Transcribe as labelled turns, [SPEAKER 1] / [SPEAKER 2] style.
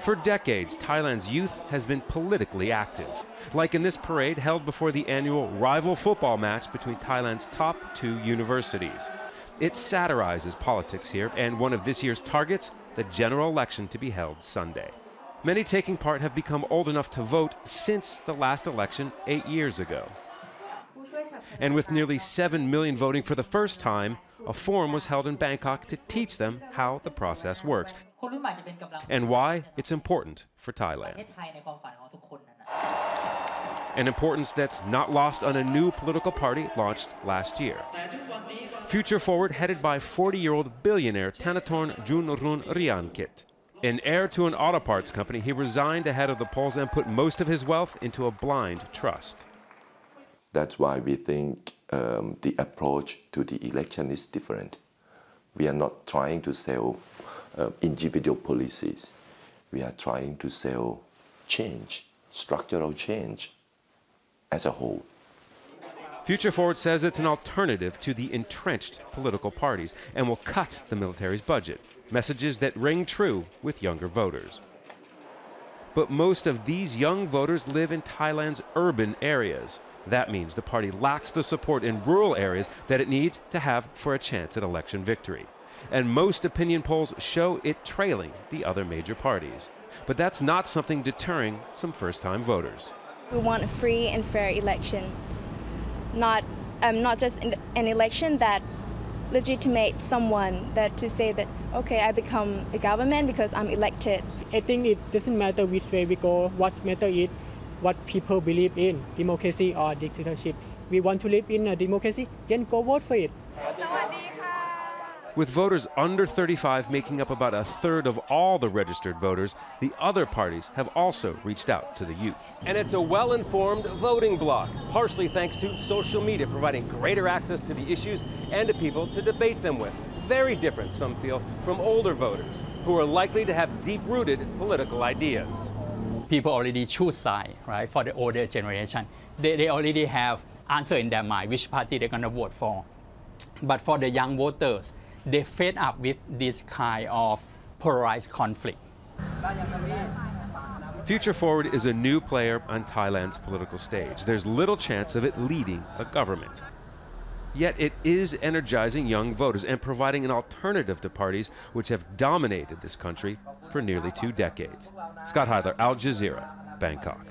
[SPEAKER 1] For decades, Thailand's youth has been politically active, like in this parade held before the annual rival football match between Thailand's top two universities. It satirizes politics here, and one of this year's targets, the general election to be held Sunday. Many taking part have become old enough to vote since the last election 8 years ago. And with nearly 7 million voting for the first time, a forum was held in Bangkok to teach them how the process works and why it's important for Thailand. An importance that's not lost on a new political party launched last year. Future Forward, headed by 40-year-old billionaire Thanathorn Junorunriankit. An heir to an auto parts company, he resigned ahead of the polls and put most of his wealth into a blind trust.
[SPEAKER 2] That's why we think the approach to the election is different. We are not trying to sell individual policies. We are trying to sell change, structural change as a whole.
[SPEAKER 1] Future Forward says it's an alternative to the entrenched political parties and will cut the military's budget, messages that ring true with younger voters. But most of these young voters live in Thailand's urban areas. That means the party lacks the support in rural areas that it needs to have for a chance at election victory. And most opinion polls show it trailing the other major parties. But that's not something deterring some first-time voters.
[SPEAKER 3] We want a free and fair election, not just an election that legitimates someone, that to say that, okay, I become a government because I'm elected.
[SPEAKER 4] I think it doesn't matter which way we go. What matters is what people believe in, democracy or dictatorship. We want to live in a democracy, then go vote for it.
[SPEAKER 1] With voters under 35 making up about a third of all the registered voters, the other parties have also reached out to the youth.
[SPEAKER 5] And it's a well-informed voting bloc, partially thanks to social media providing greater access to the issues and to people to debate them with. Very different, some feel, from older voters, who are likely to have deep-rooted political ideas.
[SPEAKER 6] People already choose side, right, for the older generation. They already have answer in their mind which party they're going to vote for. But for the young voters, they fed up with this kind of polarized conflict.
[SPEAKER 1] Future Forward is a new player on Thailand's political stage. There's little chance of it leading a government. Yet it is energizing young voters and providing an alternative to parties which have dominated this country for nearly 2 decades. Scott Heidler, Aljazeera, Bangkok.